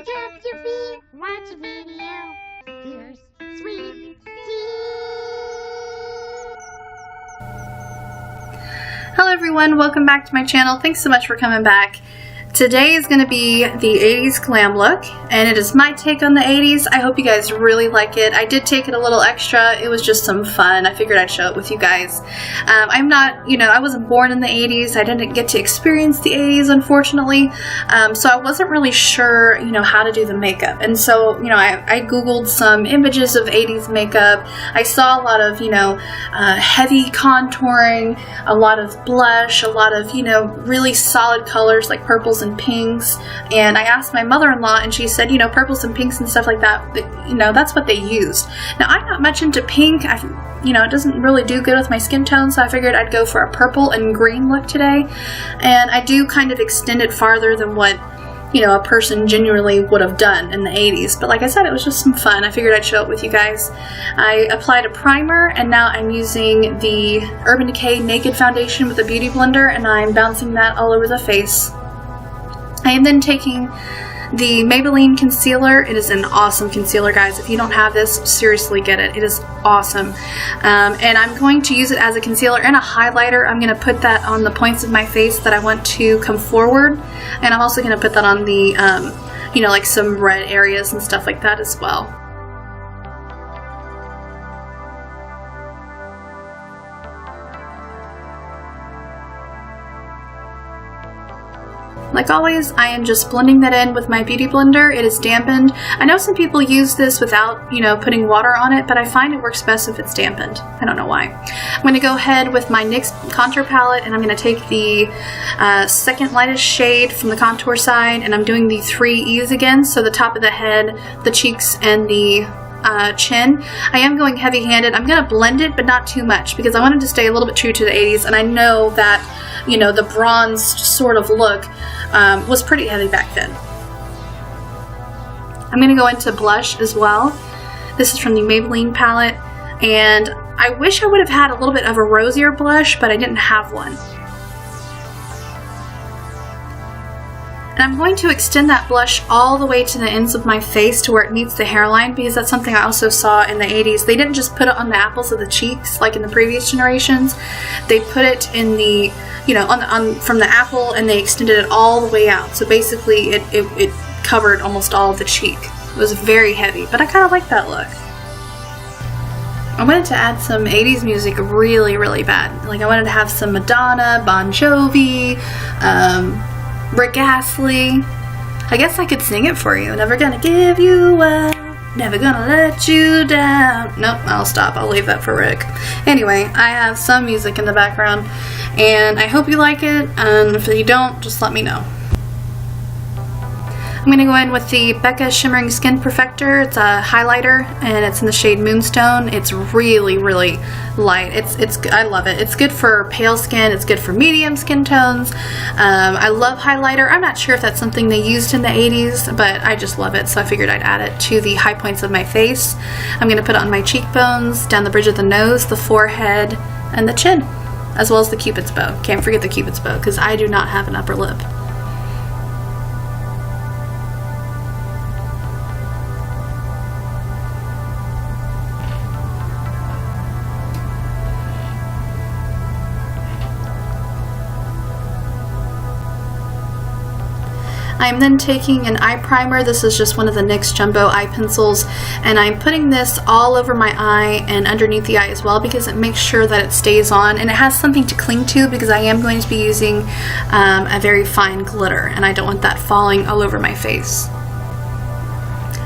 Kick up your feet, watch a video. Here's sweet tea. Hello everyone, welcome back to my channel. Thanks so much for coming back. Today is going to be the 80s glam look, and it is my take on the 80s. I hope you guys really like it. I did take it a little extra. It was just some fun. I figured I'd show it with you guys. I'm not, I wasn't born in the 80s. I didn't get to experience the 80s, unfortunately. So I wasn't really sure, how to do the makeup. And so, I Googled some images of 80s makeup. I saw a lot of, heavy contouring, a lot of blush, a lot of, really solid colors like purples and pinks, and I asked my mother-in-law and she said, purples and pinks and stuff like that, that's what they used. Now I'm not much into pink. It doesn't really do good with my skin tone, so I figured I'd go for a purple and green look today, and I do kind of extend it farther than what a person genuinely would have done in the 80s. But like I said, it was just some fun. I figured I'd show it with you guys. I applied a primer, and now I'm using the Urban Decay Naked Foundation with a beauty blender, and I'm bouncing that all over the face. I am then taking the Maybelline concealer. It is an awesome concealer, guys. If you don't have this, seriously get it. It is awesome. And I'm going to use it as a concealer and a highlighter. I'm going to put that on the points of my face that I want to come forward. And I'm also going to put that on the, like some red areas and stuff like that as well. Like always, I am just blending that in with my beauty blender. It is dampened. I know some people use this without, putting water on it, but I find it works best if it's dampened. I don't know why. I'm going to go ahead with my NYX contour palette, and I'm going to take the second lightest shade from the contour side, and I'm doing the 3 E's again, so the top of the head, the cheeks, and the chin. I am going heavy-handed. I'm going to blend it, but not too much, because I wanted to stay a little bit true to the 80s, and I know that, the bronzed sort of look was pretty heavy back then. I'm going to go into blush as well. This is from the Maybelline palette, and I wish I would have had a little bit of a rosier blush, but I didn't have one. And I'm going to extend that blush all the way to the ends of my face to where it meets the hairline, because that's something I also saw in the 80s. They didn't just put it on the apples of the cheeks like in the previous generations. They put it in the, from the apple, and they extended it all the way out. So basically it covered almost all of the cheek. It was very heavy, but I kind of like that look. I wanted to add some 80s music really, really bad. Like I wanted to have some Madonna, Bon Jovi, Rick Astley. I guess I could sing it for you. Never gonna give you up, never gonna let you down. Nope, I'll stop. I'll leave that for Rick. Anyway, I have some music in the background, and I hope you like it, and if you don't, just let me know. I'm going to go in with the Becca Shimmering Skin Perfector. It's a highlighter, and it's in the shade Moonstone. It's really, really light. I love it. It's good for pale skin. It's good for medium skin tones. I love highlighter. I'm not sure if that's something they used in the 80s, but I just love it, so I figured I'd add it to the high points of my face. I'm going to put it on my cheekbones, down the bridge of the nose, the forehead, and the chin, as well as the Cupid's bow. Can't forget the Cupid's bow, because I do not have an upper lip. I'm then taking an eye primer. This is just one of the NYX Jumbo eye pencils, and I'm putting this all over my eye and underneath the eye as well, because it makes sure that it stays on, and it has something to cling to, because I am going to be using a very fine glitter, and I don't want that falling all over my face.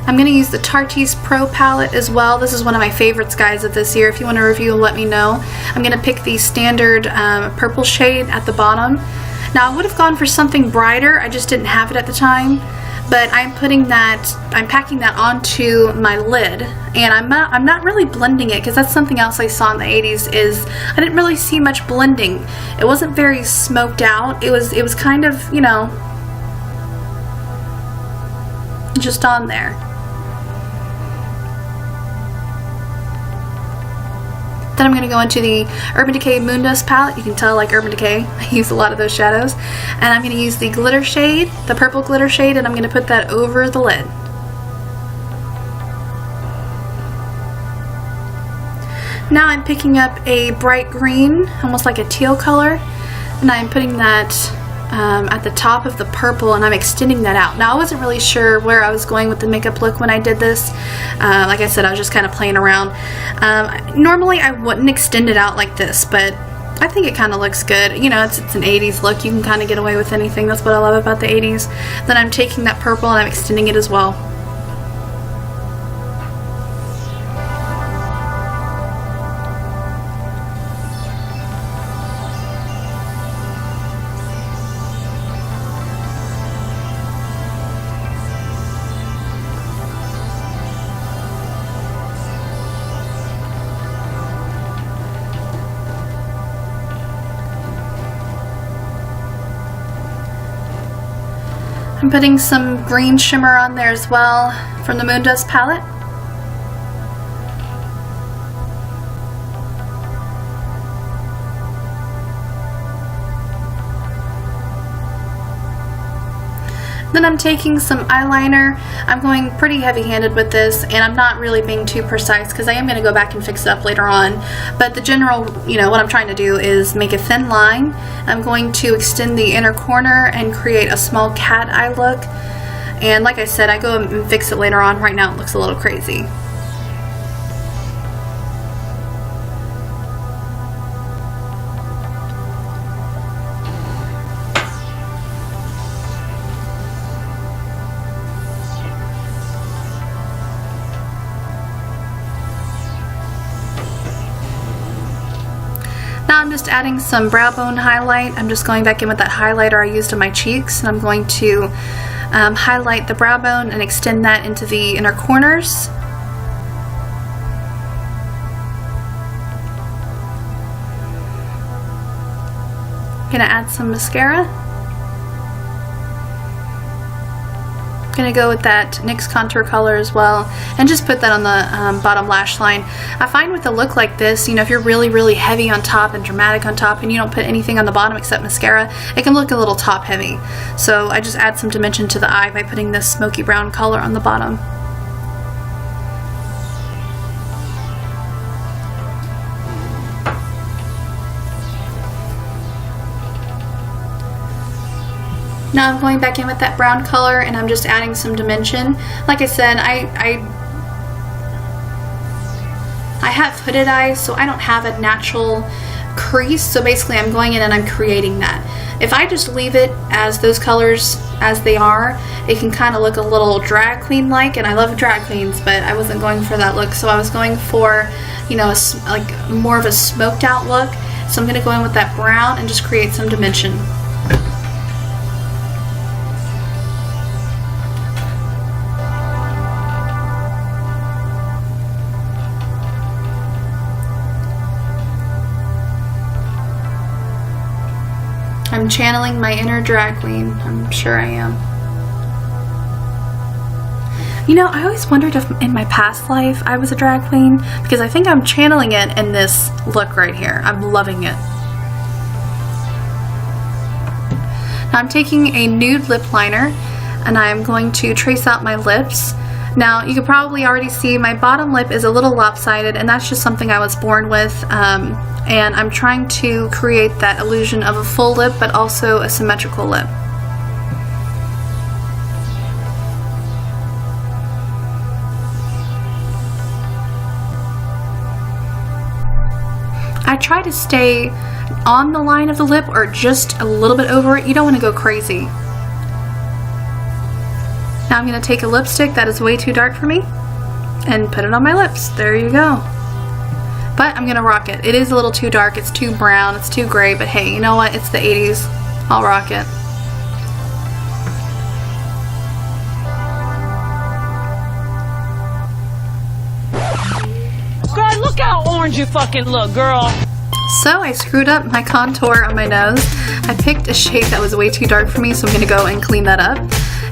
I'm going to use the Tarte's Pro palette as well. This is one of my favorites, guys, of this year. If you want to review, let me know. I'm going to pick the standard purple shade at the bottom. Now, I would have gone for something brighter. I just didn't have it at the time. But I'm packing that onto my lid, and I'm not really blending it, because that's something else I saw in the 80s is I didn't really see much blending. It wasn't very smoked out. It was kind of, just on there. Then I'm going to go into the Urban Decay Moondust palette. You can tell I like Urban Decay. I use a lot of those shadows. And I'm going to use the glitter shade, the purple glitter shade, and I'm going to put that over the lid. Now I'm picking up a bright green, almost like a teal color, and I'm putting that at the top of the purple, and I'm extending that out. Now I wasn't really sure where I was going with the makeup look when I did this. Like I said, I was just kind of playing around. Normally I wouldn't extend it out like this, but I think it kind of looks good. You know, it's an 80s look. You can kind of get away with anything. That's what I love about the 80s. Then I'm taking that purple and I'm extending it as well. I'm putting some green shimmer on there as well from the Moondust palette. Then I'm taking some eyeliner. I'm going pretty heavy-handed with this, and I'm not really being too precise because I am going to go back and fix it up later on. But the general, you know, what I'm trying to do is make a thin line. I'm going to extend the inner corner and create a small cat eye look. And like I said, I go and fix it later on. Right now it looks a little crazy. Now I'm just adding some brow bone highlight. I'm just going back in with that highlighter I used on my cheeks, and I'm going to highlight the brow bone and extend that into the inner corners. I'm gonna add some mascara. Gonna go with that NYX contour color as well, and just put that on the bottom lash line. I find with a look like this, you know, if you're really heavy on top and dramatic on top and you don't put anything on the bottom except mascara, it can look a little top heavy. So I just add some dimension to the eye by putting this smoky brown color on the bottom. Now I'm going back in with that brown color and I'm just adding some dimension. Like I said, I have hooded eyes, so I don't have a natural crease, so basically I'm going in and I'm creating that. If I just leave it as those colors as they are, it can kind of look a little drag queen like, and I love drag queens, but I wasn't going for that look, so I was going for, you know, like more of a smoked out look. So I'm going to go in with that brown and just create some dimension. I'm channeling my inner drag queen. I'm sure I am. You know, I always wondered if in my past life I was a drag queen, because I think I'm channeling it in this look right here. I'm loving it. Now I'm taking a nude lip liner and I'm going to trace out my lips. Now you can probably already see my bottom lip is a little lopsided, and that's just something I was born with. And I'm trying to create that illusion of a full lip, but also a symmetrical lip. I try to stay on the line of the lip or just a little bit over it. You don't want to go crazy. Now I'm going to take a lipstick that is way too dark for me and put it on my lips. There you go. But I'm going to rock it. It is a little too dark, it's too brown, it's too gray, but hey, you know what? It's the 80s. I'll rock it. Girl, look how orange you fucking look, girl. So I screwed up my contour on my nose. I picked a shade that was way too dark for me, so I'm going to go and clean that up.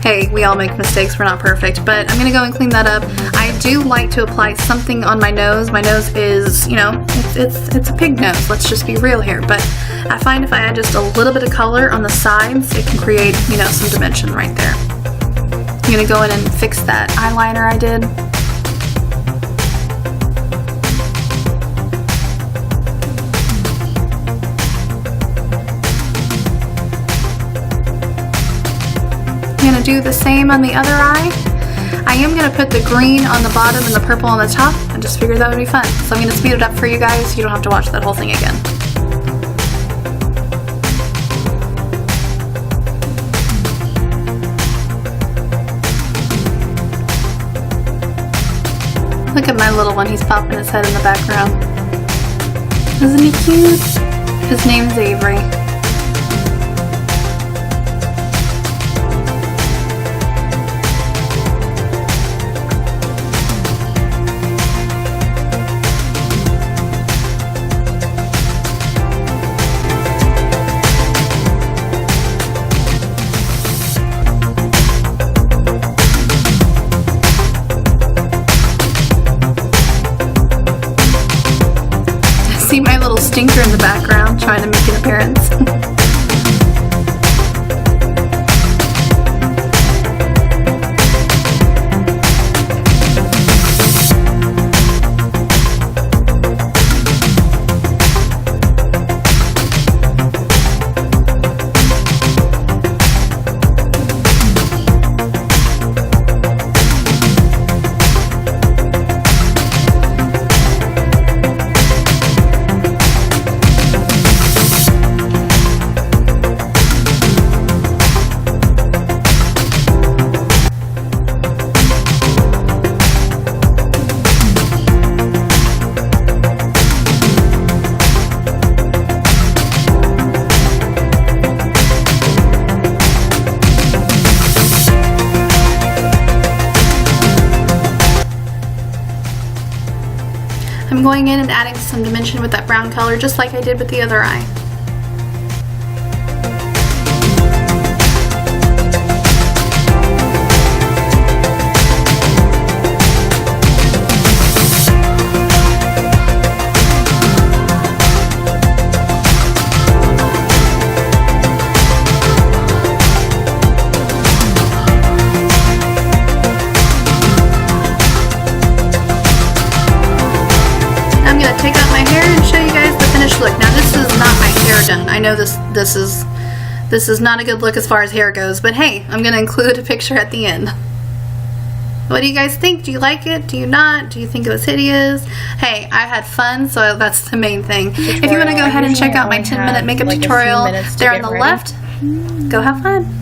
Hey, we all make mistakes, we're not perfect, but I'm gonna go and clean that up. I do like to apply something on my nose. My nose is, you know, it's a pig nose, let's just be real here, but I find if I add just a little bit of color on the sides, it can create, you know, some dimension right there. I'm gonna go in and fix that eyeliner I did. I'm going to do the same on the other eye. I am going to put the green on the bottom and the purple on the top. I just figured that would be fun. So I'm going to speed it up for you guys. You don't have to watch that whole thing again. Look at my little one. He's popping his head in the background. Isn't he cute? His name's Avery. See my little stinker in the background trying to make an appearance. I'm going in and adding some dimension with that brown color just like I did with the other eye. I'm going to take out my hair and show you guys the finished look. Now this is not my hair done. I know this is not a good look as far as hair goes, but hey, I'm going to include a picture at the end. What do you guys think? Do you like it? Do you not? Do you think it was hideous? Hey, I had fun, so that's the main thing. If you want to go ahead and check out my 10-minute makeup tutorial there on the left, go have fun.